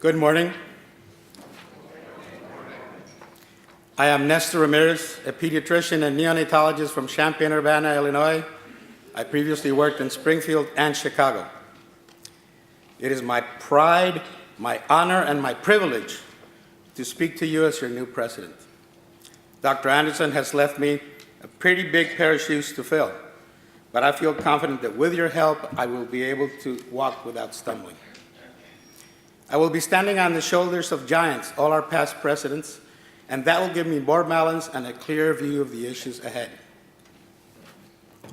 Good morning. I am Nestor Ramirez, a pediatrician and neonatologist from Champaign-Urbana, Illinois. I previously worked in Springfield and Chicago. It is my pride, my honor, and my privilege to speak to you as your new president. Dr. Anderson has left me a pretty big pair of shoes to fill, but I feel confident that with your help, I will be able to walk without stumbling. I will be standing on the shoulders of giants, all our past presidents, and that will give me more balance and a clear view of the issues ahead.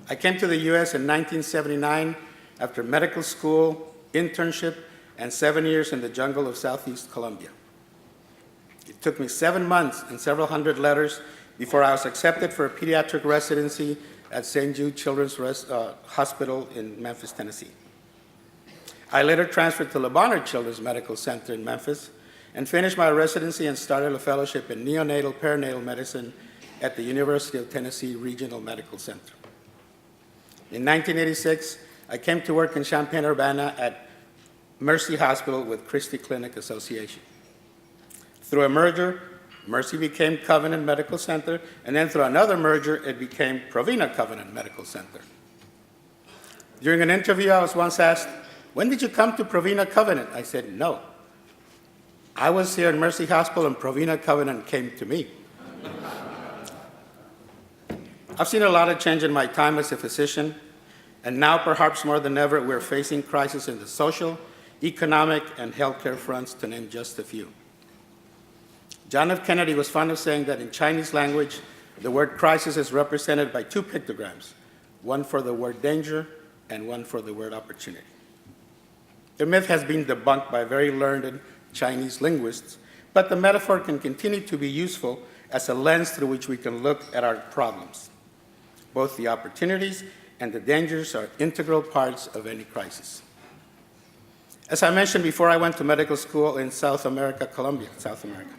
I came to the U.S. in 1979 after medical school, internship, and 7 years in the jungle of Southeast Colombia. It took me 7 months and several hundred letters before I was accepted for a pediatric residency at St. Jude Children's Hospital in Memphis, Tennessee. I later transferred to Le Bonheur Children's Medical Center in Memphis and finished my residency and started a fellowship in neonatal perinatal medicine at the University of Tennessee Regional Medical Center. In 1986, I came to work in Champaign-Urbana at Mercy Hospital with Christie Clinic Association. Through a merger, Mercy became Covenant Medical Center, and then through another merger, it became Provena Covenant Medical Center. During an interview, I was once asked, "When did you come to Provena Covenant?" I said, "No. I was here in Mercy Hospital and Provena Covenant came to me." I've seen a lot of change in my time as a physician, and now perhaps more than ever, we're facing crises in the social, economic, and healthcare fronts, to name just a few. John F. Kennedy was fond of saying that in Chinese language, the word crisis is represented by two pictograms, one for the word danger and one for the word opportunity. The myth has been debunked by very learned Chinese linguists, but the metaphor can continue to be useful as a lens through which we can look at our problems. Both the opportunities and the dangers are integral parts of any crisis. As I mentioned before, I went to medical school in South America, Colombia, South America.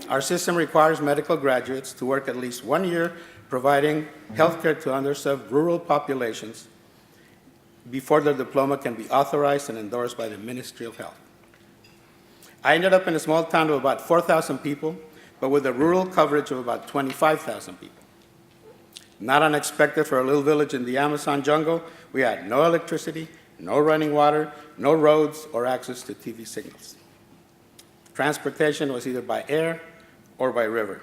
Our system requires medical graduates to work at least 1 year providing healthcare to underserved rural populations before their diploma can be authorized and endorsed by the Ministry of Health. I ended up in a small town of about 4,000 people, but with a rural coverage of about 25,000 people. Not unexpected for a little village in the Amazon jungle, we had no electricity, no running water, no roads, or access to TV signals. Transportation was either by air or by river.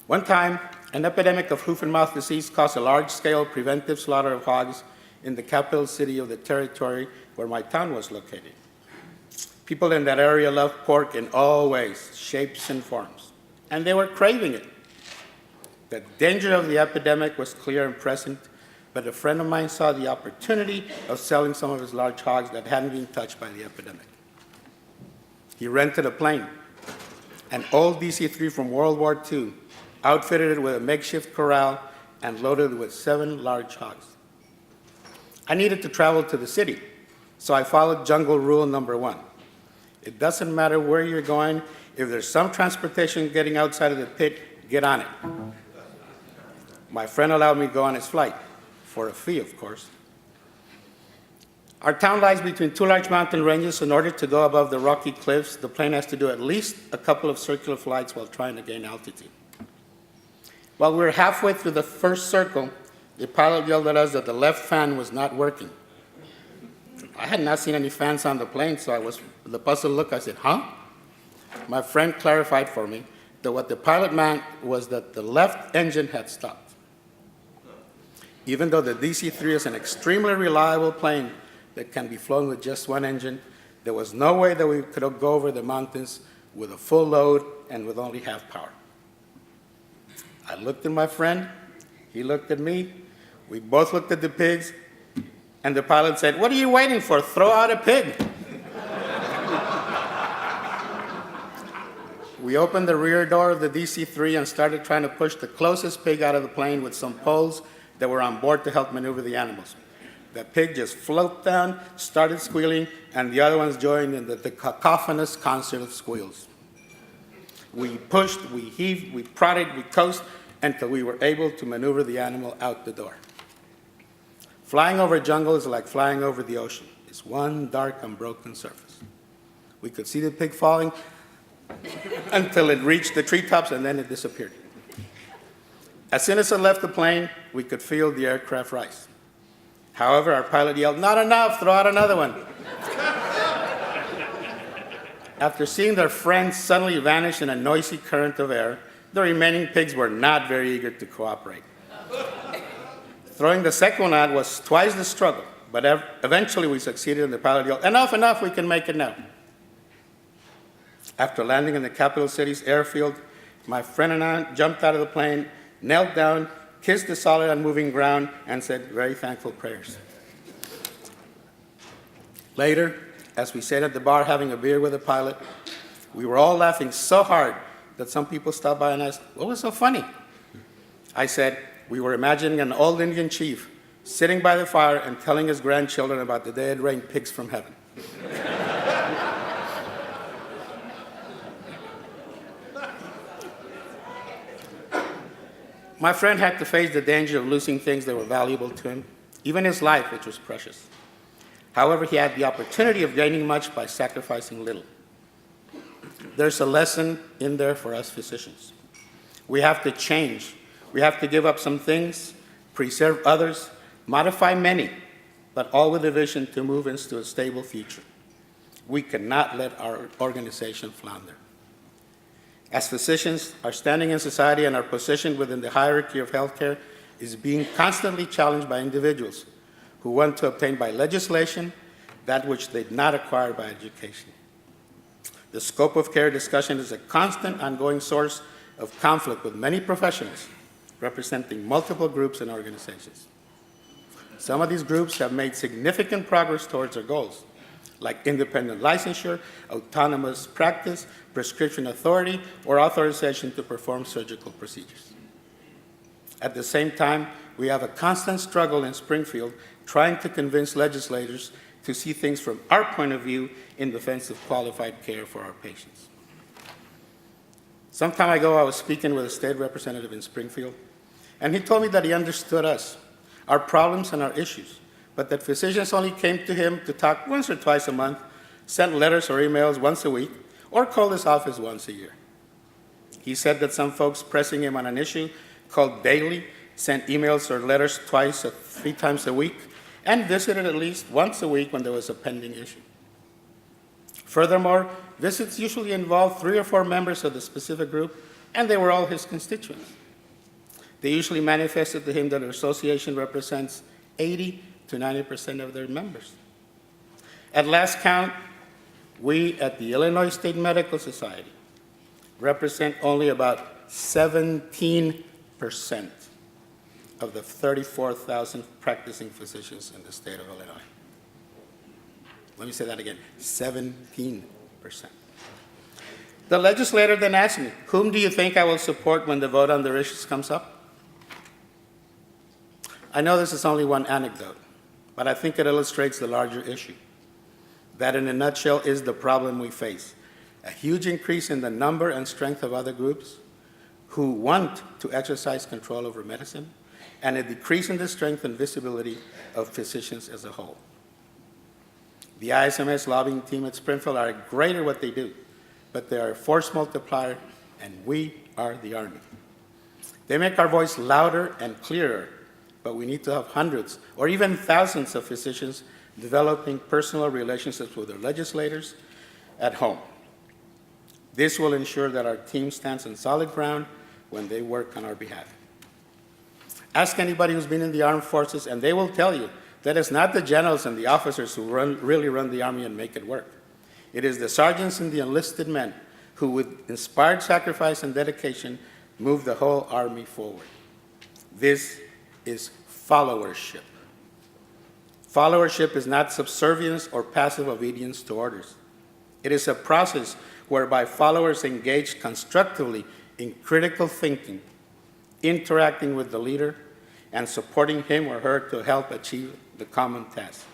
One time, an epidemic of hoof and mouth disease caused a large-scale preventive slaughter of hogs in the capital city of the territory where my town was located. People in that area loved pork in all ways, shapes, and forms, and they were craving it. The danger of the epidemic was clear and present, but a friend of mine saw the opportunity of selling some of his large hogs that hadn't been touched by the epidemic. He rented a plane, an old DC-3 from World War II, outfitted it with a makeshift corral, and loaded it with 7 large hogs. I needed to travel to the city, so I followed jungle rule number 1. It doesn't matter where you're going. If there's some transportation getting outside of the pit, get on it. My friend allowed me to go on his flight, for a fee, of course. Our town lies between 2 large mountain ranges. In order to go above the rocky cliffs, the plane has to do at least a couple of circular flights while trying to gain altitude. While we were halfway through the first circle, the pilot yelled at us that the left fan was not working. I had not seen any fans on the plane, so I was with a puzzled look. I said, "Huh?" My friend clarified for me that what the pilot meant was that the left engine had stopped. Even though the DC-3 is an extremely reliable plane that can be flown with just one engine, there was no way that we could go over the mountains with a full load and with only half power. I looked at my friend, he looked at me, we both looked at the pigs, and the pilot said, "What are you waiting for? Throw out a pig." We opened the rear door of the DC-3 and started trying to push the closest pig out of the plane with some poles that were on board to help maneuver the animals. The pig just floated down, started squealing, and the other ones joined in the cacophonous concert of squeals. We pushed, we heaved, we prodded, we coasted, until we were able to maneuver the animal out the door. Flying over jungle is like flying over the ocean. is one dark, unbroken surface. We could see the pig falling until it reached the treetops, and then it disappeared. As soon as it left the plane, we could feel the aircraft rise. However, our pilot yelled, "Not enough, throw out another one." After seeing their friends suddenly vanish in a noisy current of air, the remaining pigs were not very eager to cooperate. Throwing the second one out was twice the struggle, but eventually we succeeded, and the pilot yelled, "Enough, enough, we can make it now." After landing in the capital city's airfield, my friend and I jumped out of the plane, knelt down, kissed the solid unmoving ground, and said very thankful prayers. Later, as we sat at the bar having a beer with the pilot, we were all laughing so hard that some people stopped by and asked, "What was so funny?" I said, "We were imagining an old Indian chief sitting by the fire and telling his grandchildren about the day it rained pigs from heaven." My friend had to face the danger of losing things that were valuable to him, even his life, which was precious. However, he had the opportunity of gaining much by sacrificing little. There's a lesson in there for us physicians. We have to change. We have to give up some things, preserve others, modify many, but all with a vision to move into a stable future. We cannot let our organization flounder. As physicians, our standing in society and our position within the hierarchy of healthcare is being constantly challenged by individuals who want to obtain by legislation that which they did not acquire by education. The scope of care discussion is a constant, ongoing source of conflict with many professionals representing multiple groups and organizations. Some of these groups have made significant progress towards their goals, like independent licensure, autonomous practice, prescription authority, or authorization to perform surgical procedures. At the same time, we have a constant struggle in Springfield trying to convince legislators to see things from our point of view in defense of qualified care for our patients. Some time ago, I was speaking with a state representative in Springfield, and he told me that he understood us, our problems and our issues, but that physicians only came to him to talk once or twice a month, sent letters or emails once a week, or called his office once a year. He said that some folks pressing him on an issue called daily, sent emails or letters twice or 3 times a week, and visited at least once a week when there was a pending issue. Furthermore, visits usually involved 3 or 4 members of the specific group, and they were all his constituents. They usually manifested to him that their association represents 80 to 90% of their members. At last count, we at the Illinois State Medical Society represent only about 17% of the 34,000 practicing physicians in the state of Illinois. Let me say that again, 17%. The legislator then asked me, "Whom do you think I will support when the vote on their issues comes up?" I know this is only one anecdote, but I think it illustrates the larger issue. That in a nutshell is the problem we face. A huge increase in the number and strength of other groups who want to exercise control over medicine, and a decrease in the strength and visibility of physicians as a whole. The ISMS lobbying team at Springfield are great at what they do, but they are a force multiplier, and we are the Army. They make our voice louder and clearer, but we need to have hundreds or even thousands of physicians developing personal relationships with their legislators at home. This will ensure that our team stands on solid ground when they work on our behalf. Ask anybody who's been in the armed forces, and they will tell you that it's not the generals and the officers who really run the Army and make it work. It is the sergeants and the enlisted men who, with inspired sacrifice and dedication, move the whole Army forward. This is followership. Followership is not subservience or passive obedience to orders. It is a process whereby followers engage constructively in critical thinking, interacting with the leader, and supporting him or her to help achieve the common task.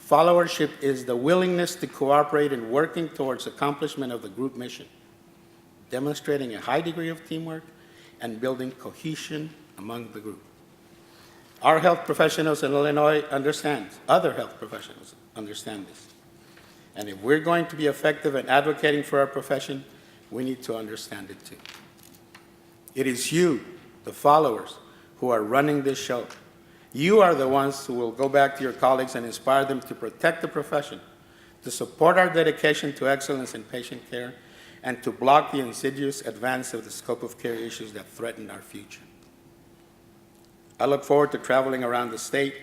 Followership is the willingness to cooperate in working towards accomplishment of the group mission, demonstrating a high degree of teamwork and building cohesion among the group. Our health professionals in Illinois understand, other health professionals understand this. And if we're going to be effective in advocating for our profession, we need to understand it too. It is you, the followers, who are running this show. You are the ones who will go back to your colleagues and inspire them to protect the profession, to support our dedication to excellence in patient care, and to block the insidious advance of the scope of care issues that threaten our future. I look forward to traveling around the state,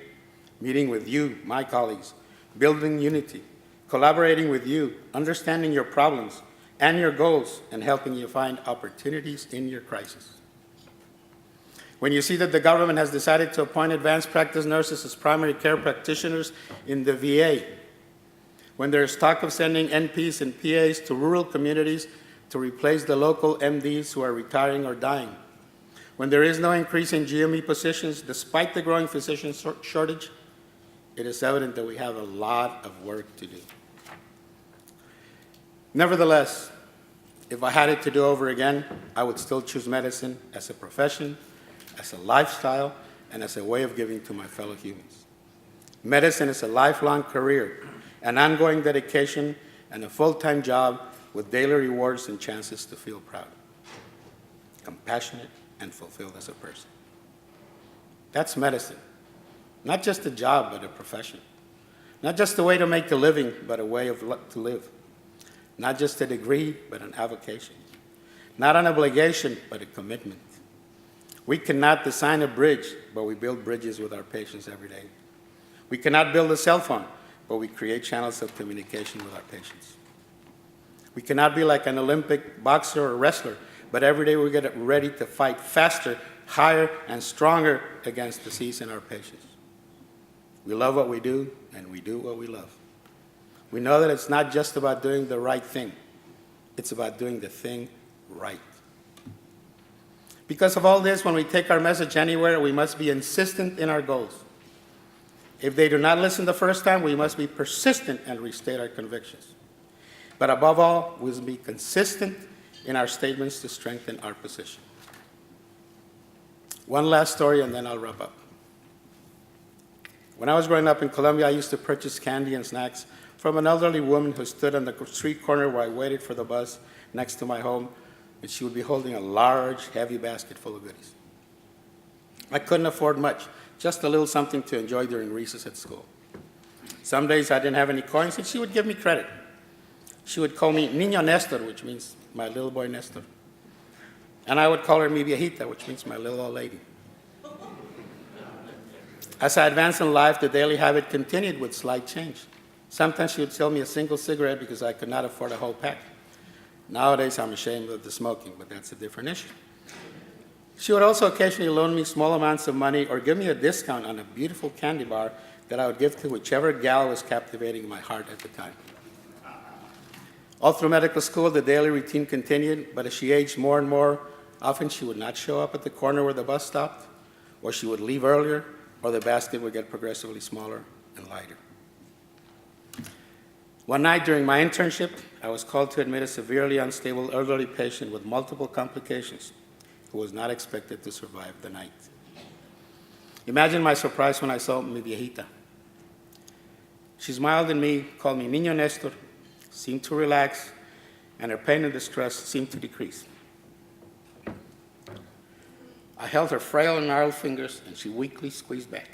meeting with you, my colleagues, building unity, collaborating with you, understanding your problems and your goals, and helping you find opportunities in your crisis. When you see that the government has decided to appoint advanced practice nurses as primary care practitioners in the VA, when there is talk of sending NPs and PAs to rural communities to replace the local MDs who are retiring or dying, when there is no increase in GME positions despite the growing physician shortage, it is evident that we have a lot of work to do. Nevertheless, if I had it to do over again, I would still choose medicine as a profession, as a lifestyle, and as a way of giving to my fellow humans. Medicine is a lifelong career, an ongoing dedication, and a full-time job with daily rewards and chances to feel proud, compassionate, and fulfilled as a person. That's medicine. Not just a job, but a profession. Not just a way to make a living, but a way to live. Not just a degree, but an avocation. Not an obligation, but a commitment. We cannot design a bridge, but we build bridges with our patients every day. We cannot build a cell phone, but we create channels of communication with our patients. We cannot be like an Olympic boxer or wrestler, but every day we get ready to fight faster, higher, and stronger against disease in our patients. We love what we do, and we do what we love. We know that it's not just about doing the right thing. It's about doing the thing right. Because of all this, when we take our message anywhere, we must be insistent in our goals. If they do not listen the first time, we must be persistent and restate our convictions. But above all, we must be consistent in our statements to strengthen our position. One last story, and then I'll wrap up. When I was growing up in Colombia, I used to purchase candy and snacks from an elderly woman who stood on the street corner where I waited for the bus next to my home, and she would be holding a large, heavy basket full of goodies. I couldn't afford much, just a little something to enjoy during recess at school. Some days I didn't have any coins, and she would give me credit. She would call me Niño Nestor, which means my little boy Nestor. And I would call her mi viejita, which means my little old lady. As I advanced in life, the daily habit continued with slight change. Sometimes she would sell me a single cigarette because I could not afford a whole pack. Nowadays, I'm ashamed of the smoking, but that's a different issue. She would also occasionally loan me small amounts of money or give me a discount on a beautiful candy bar that I would give to whichever gal was captivating my heart at the time. All through medical school, the daily routine continued, but as she aged more and more, often she would not show up at the corner where the bus stopped, or she would leave earlier, or the basket would get progressively smaller and lighter. One night during my internship, I was called to admit a severely unstable elderly patient with multiple complications who was not expected to survive the night. Imagine my surprise when I saw mi viejita. She smiled at me, called me Niño Nestor, seemed to relax, and her pain and distress seemed to decrease. I held her frail and gnarled fingers, and she weakly squeezed back.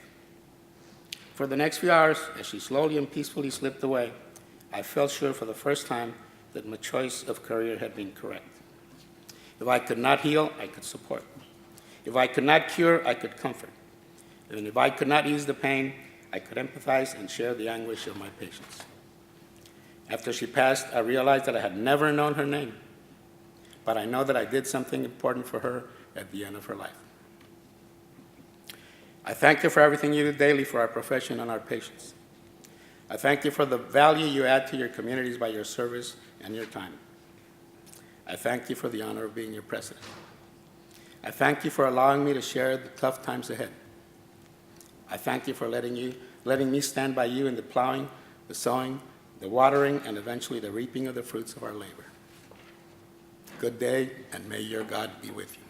For the next few hours, as she slowly and peacefully slipped away, I felt sure for the first time that my choice of career had been correct. If I could not heal, I could support. If I could not cure, I could comfort. And if I could not ease the pain, I could empathize and share the anguish of my patients. After she passed, I realized that I had never known her name, but I know that I did something important for her at the end of her life. I thank you for everything you do daily for our profession and our patients. I thank you for the value you add to your communities by your service and your time. I thank you for the honor of being your president. I thank you for allowing me to share the tough times ahead. I thank you for letting me stand by you in the plowing, the sowing, the watering, and eventually the reaping of the fruits of our labor. Good day, and may your God be with you.